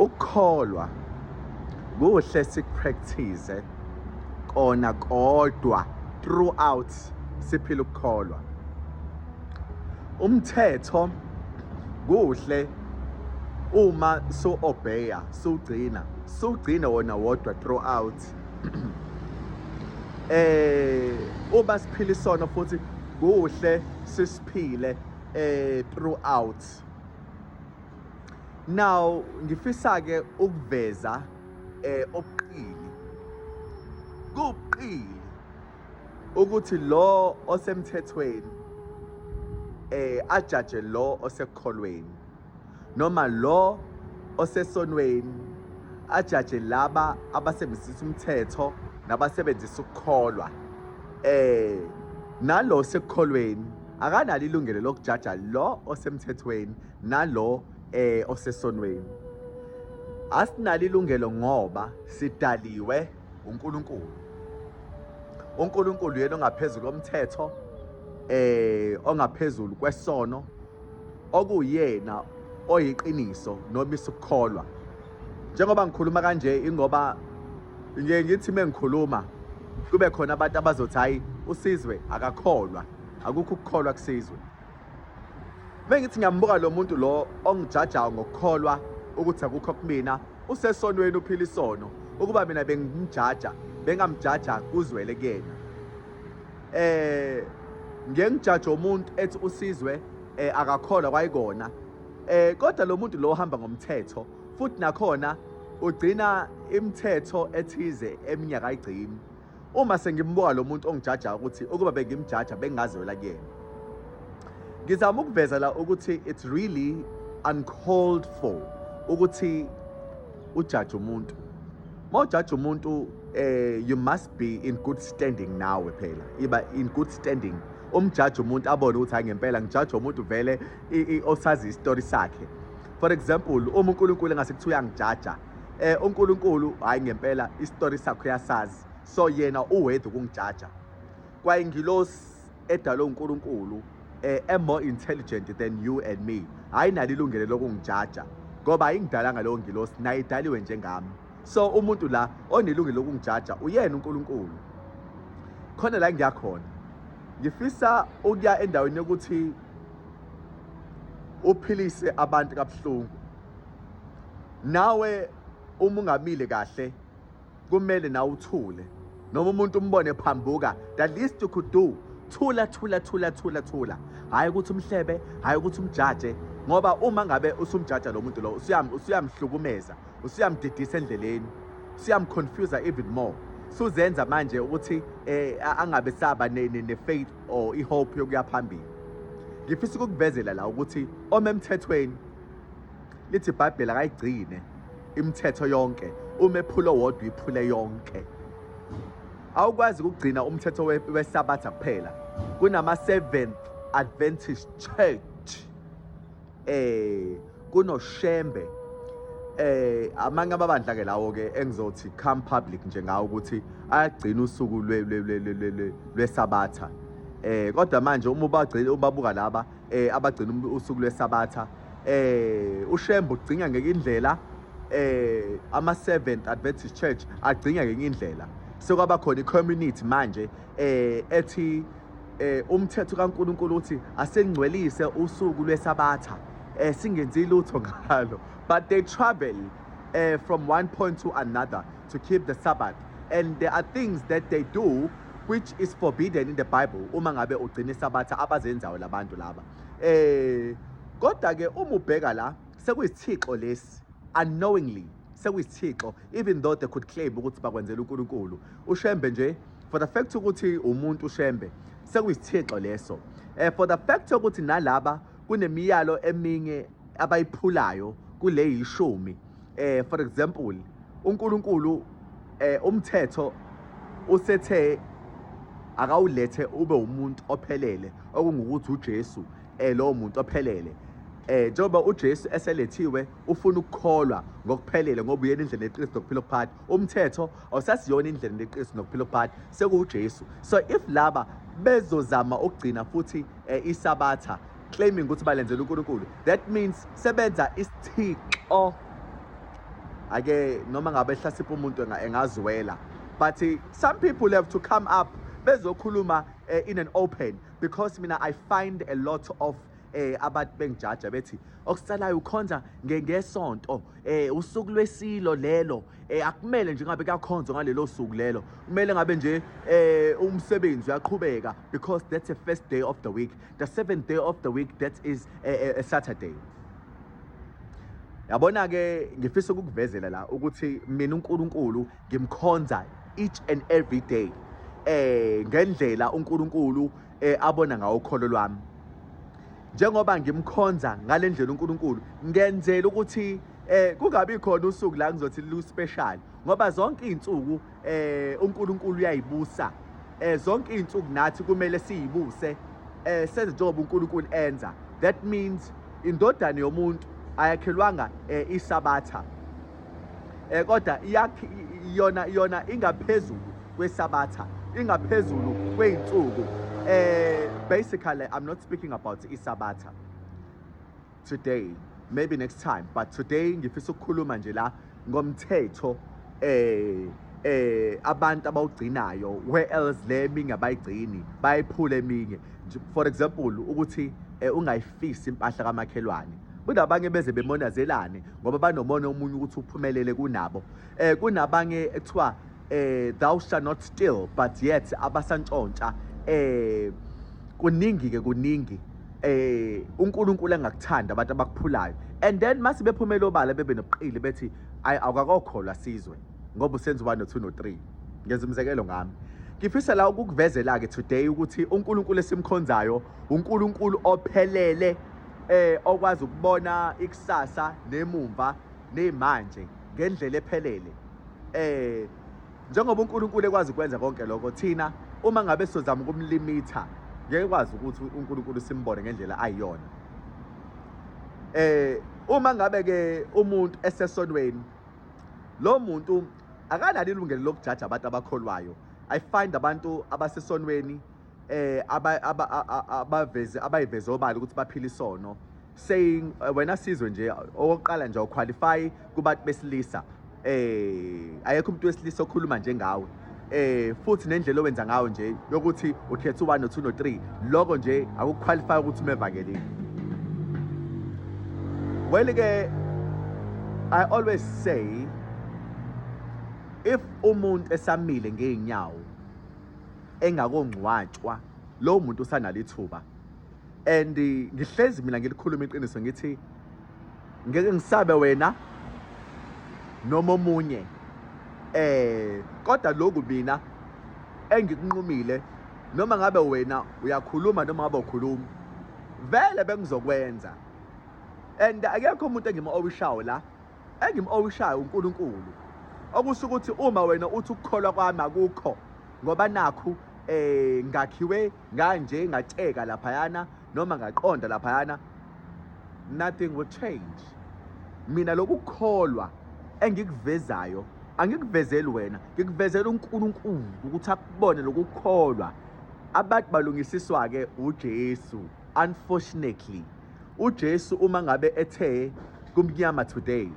ukukholwa kuhle sikupractice kona kodwa throughout siphila ukukholwa. Umthetho kuhle uma so-obeya, sugcina wona wodwa throughout. Uma siphila isono futhi kuhle sisiphile throughout. Now ngifisa ke ukuveza kuqili ukuthi lo osemthethweni ajaje lo osekukholweni, noma lo osesonweni ajaje laba abasebenzisa umthetho nabasebenzisa ukukholwa. Nalo osekukholweni akanalo ilungelo lokujaja lo osemthethweni nalo osesonweni. Asinalo ilungelo ngoba sidaliwe uNkulunkulu. uNkulunkulu yena ongaphezulu komthetho, ongaphezulu kwesono, okuyena oyiqiniso noma isukukholwa. Njengoba ngikhuluma kanje ingoba ngithi mengikhuluma kube khona abantu abazothi hayi uSizwe akakholwa, akukho ukukholwa kuSizwe. Mengithi ngiyambuka lo muntu lo ongijajayo ngokukholwa ukuthi akukho kumina, usesonweni uphila isono, ukuba mina bengimjaja bengamjaja kuzwele kuyena. Ngeke ngijaje umuntu ethi uSizwe akakholwa kwayikona. Kodwa lo muntu lo ohamba ngomthetho futhi nakhona ugcina imithetho ethize eminyaka ayigcini. Uma sengimbuka lo muntu ongijajayo ukuthi ukuba bengimjaja bengingazwela kuyena, ngizama ukuveza la ukuthi it's really uncalled for ukuthi ujaje umuntu. Mawujaje umuntu you must be in good standing nawe phela, iba in good standing. Umjaje umuntu abone ukuthi hayi ngempela ngijaje umuntu vele osazi istory sakhe. For example, uma uNkulunkulu engase kuthiwa ngijaja, uNkulunkulu hayi ngempela istory sakhe uyasazi, so yena uwedwa ukungijaja. Kwayingilosi edalwe uNkulunkulu more intelligent than you and me, ayinalo ilungelo lokungijaja ngoba ayingidalanga leyo ngilosi, naye idaliwe njengami. So umuntu la onelungelo lokungijaja uyena uNkulunkulu. Khona la ngiyakhona ngifisa ukuya endaweni yokuthi uphilise abantu kabuhlungu. Nawe uma ungamile kahle kumele nawe uthule, noma umuntu umbone phambuka, the least you could do thula. Hayi ukuthi umhlebe, hayi ukuthi umjaje, ngoba uma ngabe usumjaja lo muntu lo usuyamhlukumeza, usuyamdidisa endleleni, usuyamconfuse even more. Suzenza manje ukuthi angabe saba ne-faith or i-hope yokuya phambili. Ngifisa ukukuvezela la ukuthi omemthethweni lithi iBhayibheli akayigcine imithetho yonke, uma ephula wodwa iphule yonke. Awukwazi ukugcina umthetho weSabatha kuphela. Kunama-Seventh Adventist Church, kunoShembe, amanye amabandla ke lawo ke engizothi come public njengawo ukuthi ayagcina usuku lweSabatha. Kodwa manje uma ubabuka laba abagcina usuku lweSabatha, uShembe ugcina ngekindlela, ama-Seventh Adventist Church agcina ngenye indlela. Sokwaba khona i-community manje ethi umthetho kaNkulunkulu uthi asengcwelise usuku lweSabatha, singenzi lutho ngalo. But they travel from one point to another to keep the Sabbath, and there are things that they do which is forbidden in the Bible uma ngabe ugcina iSabatha abazenzayo labantu laba. Kodwa ke uma ubheka la sekuyisithixo lesi unknowingly, sekuyisithixo, even though they could claim ukuthi bakwenzela uNkulunkulu. uShembe nje for the fact ukuthi umuntu uShembe sekuyisithixo leso, for the fact ukuthi nalaba kunemiyalo eminye abayiphulayo kule yishumi. For example, uNkulunkulu umthetho usethe akawulethe ube umuntu ophelele, okungukuthi uJesu lo muntu ophelele. Njengoba uJesu eselethiwe ufuna ukukholwa ngokuphelele ngoba uyena indlela yeqiniso nokuphila okuphakathi. Umthetho awusasiyona indlela yeqiniso nokuphila okuphakathi, sekuuJesu. So if laba bezozama ukugcina futhi iSabatha claiming ukuthi balenzela uNkulunkulu, that means sebenza isithixo ake noma ngabe hlasipha umuntu engazwela, but some people have to come up bezokhuluma in an open, because mina I find a lot of abantu bengijaja bethi okusalayo ukhonza ngesonto usuku lwesilo lelo akumele nje ngabe kuyakhonzwa ngalelo suku lelo, kumele ngabe nje umsebenzi uyaqhubeka because that's the first day of the week, the seventh day of the week, that is a Saturday. Yabona ke ngifisa ukukuvezela la ukuthi mina uNkulunkulu ngimkhonza each and every day ngendlela uNkulunkulu abona ngawo ukholo lwami. Njengoba ngimkhonza ngalendlela uNkulunkulu ngenzela ukuthi kungabi khona usuku la ngizothi lu special, ngoba zonke izinsuku uNkulunkulu uyayibusa, zonke izinsuku nathi kumele siyibuse senze njengoba uNkulunkulu enza. That means indodana yomuntu ayakhelwanga isabatha, kodwa yona ingaphezulu kwesabatha, ingaphezulu kwey'nsuku. Basically, I'm not speaking about isabatha today, maybe next time, but today ngifisa ukukhuluma nje la ngomthetho abantu abawugcinayo, where else le eminye abayigcini bayiphule eminye. For example, ukuthi ungayifisi impahla kamakhelwane. Kunabanye beze bemonazelane ngoba banomona omunye ukuthi uphumelele kunabo. Kunabanye ekuthiwa thou shall not steal, but yet abasantshontsha kuningi ke kuningi uNkulunkulu engakuthanda abantu abakuphulayo, and then mase bephumela obala bebe nobuqili bethi awukakholwa sizwe ngoba usenza 1 no 2 no 3. Ngenza umzekelo ngami. Ngifisa la ukukuvezela ke today ukuthi uNkulunkulu esimkhonzayo uNkulunkulu ophelele, okwazi ukubona ikusasa nemumva nemanje ngendlela ephelele. Njengoba uNkulunkulu ekwazi ukwenza konke lokho, thina uma ngabe sizozama ukumlimitha ngeke kwazi ukuthi uNkulunkulu simbone ngendlela ayiyona. Uma ngabe ke umuntu esesonweni, lo muntu akanalo ilungelo lokujaja abantu abakholwayo. I find abantu abasesonweni abayiveze obala ukuthi baphila isono, saying wena sizwe nje owokuqala nje uqualify kubantu besilisa, ayekho umuntu wesilisa okhuluma njengawe, futhi nendlela owenza ngayo nje yokuthi ukhetha 1 no 2 no 3, lokho nje akuqualify ukuthi umevakelile. Well ke I always say, if umuntu esamile ngeenyawo engakongcwatshwa, lo muntu usanalo ithuba. And ngihlezi mina ngilikhuluma iqiniso ngithi ngeke ngisabe wena noma omunye, kodwa lokhu mina engikunqumile, noma ngabe wena uyakhuluma noma ngabe ukhuluma, vele bengizokwenza. And akekho umuntu engimo-owishayo la, engimo-owishayo uNkulunkulu. Okusho ukuthi uma wena uthi ukukholwa kwami akukho ngoba nakhu ngakhiwe nganje ngatsheka laphayana noma ngaqonda laphayana, nothing will change. Mina lokukholwa engikuvezayo angikuvezeli wena, ngikuvezela uNkulunkulu ukuthi akubone lokukholwa. Abantu balungisiswa ke uJesu. Unfortunately, uJesu uma ngabe ethe kumnyama today,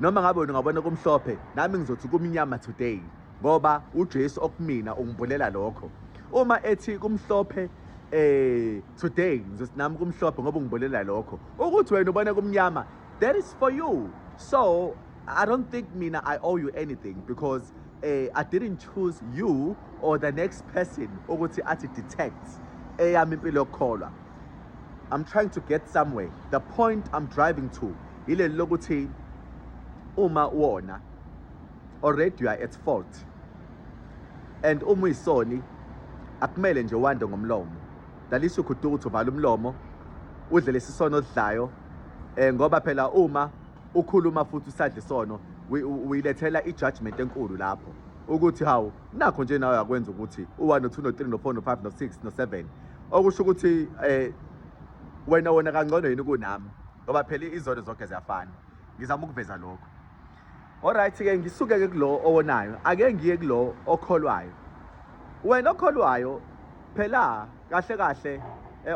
noma ngabe wena ungabona kumhlophe, nami ngizothi kumnyama today, ngoba uJesu okumina ungibulela lokho. Uma ethi kumhlophe today, ngizothi nami kumhlophe ngoba ungibulela lokho. Ukuthi wena ubona kumnyama, that is for you. So I don't think mina I owe you anything, because I didn't choose you or the next person ukuthi athi detect eyami impilo yokukholwa. I'm trying to get somewhere. The point I'm driving to ile lokuthi uma wona already you are at fault, and uma uyisoni akumele nje wande ngomlomo. Dalisho kuduka ukuthi uvala umlomo udle lesisono odlayo, ngoba phela uma ukhuluma futhi usadla isono uyilethela ijudgment enkulu lapho ukuthi hawu nakho nje nawe yakwenza ukuthi u1 no 2 no 3 no 4 no 5 no 6 no 7, okusho ukuthi wena kangcono yini kunami, ngoba phela izono zonke ziyafana. Ngizama ukuveza lokho. Alright ke ngisuke ke kulo owonayo, ake ngiye kulo okholwayo. Wena okholwayo phela kahle kahle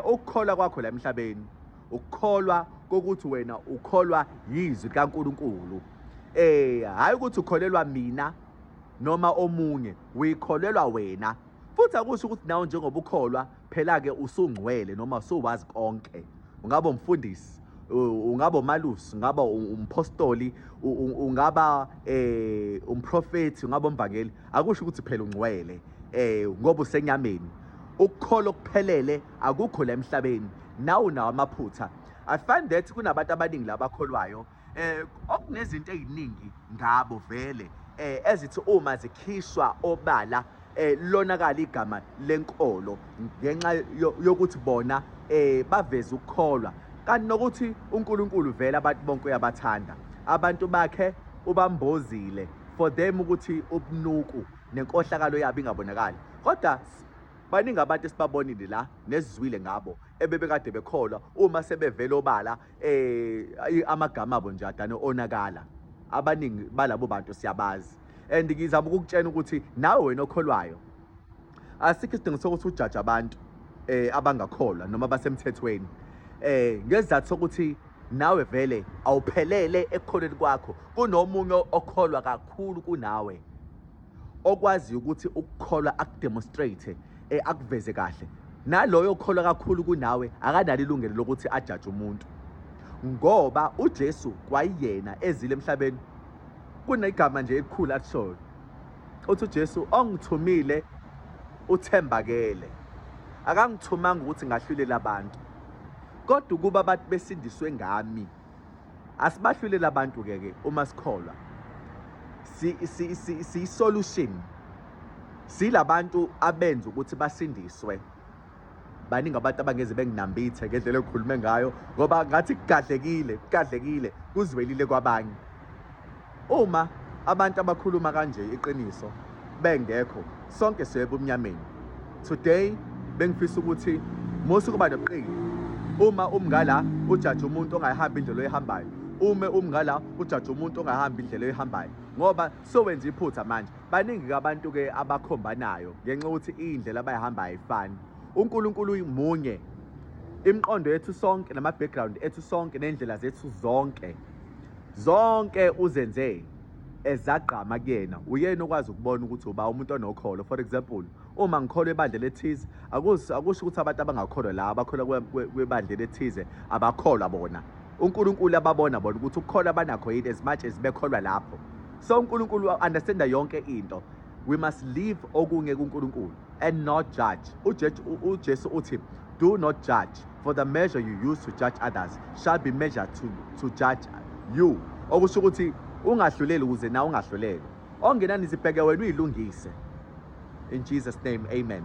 ukukholwa kwakho la emhlabeni, ukukholwa kokuthi wena ukholwa yizwi kaNkulunkulu. Hayi ukuthi ukholelwa mina noma omunye, uyikholelwa wena. Futhi akusho ukuthi nawe njengoba ukholwa phela-ke usungcwele noma usuwazi konke. Ungaba umfundisi, ungaba umalusi, ungaba umpostoli, ungaba umprofethi, ungaba umvangeli. Akusho ukuthi phela ungcwele ngoba usenyameni. Ukukholwa okuphelele akukho la emhlabeni, nawe unawo amaphutha. I find that kunabantu abaningi labakholwayo okunezinto eziningi ngabo vele ezithi uma zikhishwa obala lonakala igama lenkolo ngenxa yokuthi bona baveza ukukholwa, kanti nokuthi uNkulunkulu vele abantu bonke uyabathanda, abantu bakhe ubambozile for them ukuthi ubunuku nenkohlakalo yabo ingabonakali. Kodwa baningi abantu esibabonile la nesizwile ngabo ebebekade bekholwa uma sebevela obala amagama abo nje adane onakala. Abaningi balabo bantu siyabazi, and ngizama ukukutshela ukuthi nawe wena okholwayo asikho isidingo sokuthi ujaje abantu abangakholwa noma basemthethweni ngezathu sokuthi nawe vele awuphelele ekukholweni kwakho. Kunomunye okholwa kakhulu kunawe okwazi ukuthi ukukholwa akudemonstrate akuveze kahle. Naloyo okholwa kakhulu kunawe akanalo ilungelo lokuthi ajaje umuntu, ngoba uJesu kwayiyena ezile emhlabeni kunegama nje elikhulu akushoyo uthi uJesu ongithumile uthembakele, akangithumanga ukuthi ngahlulela abantu kodwa ukuba abantu besindiswe ngami. Asibahlulela abantu ke uma sikholwa, si solution, silabantu abenza ukuthi basindiswe. Baningi abantu abangeze benginambithe ngendlela ekhulume ngayo ngoba ngathi kugadlekile kuzwelile kwabanye. Uma abantu abakhuluma kanje iqiniso bengekho, sonke siyoba umnyameni. Today bengifisa ukuthi musu kuba noqili. Uma umngala ujaje umuntu ongayihambi indlela oyihambayo, umngala ujaje umuntu ongahambi indlela oyihambayo, ngoba sowenza iphutha manje. Baningi abantu ke abakhombanayo ngenxa ukuthi indlela abayihamba ayifani. uNkulunkulu munye, imiqondo yethu sonke nama background ethu sonke nendlela zethu zonke uzenze ezagqama kuyena. Uyena okwazi ukubona ukuthi uba umuntu onokholo. For example, uma ngikholwa ebandla lethize, akusho ukuthi abantu abangakholwa la abakholwa kwebandla lethize abakholwa bona. uNkulunkulu ababona bona ukuthi ukukholwa abanakho yini as much as bekholwa lapho. So uNkulunkulu understanda yonke into. We must live okunye kuNkulunkulu and not judge. uJesu uthi, do not judge, for the measure you use to judge others shall be measured to judge you. Okusho ukuthi ungahluleli ukuze nawe ungahlulelwa. Ongenani sibheke wena uyilungise. In Jesus' name, amen.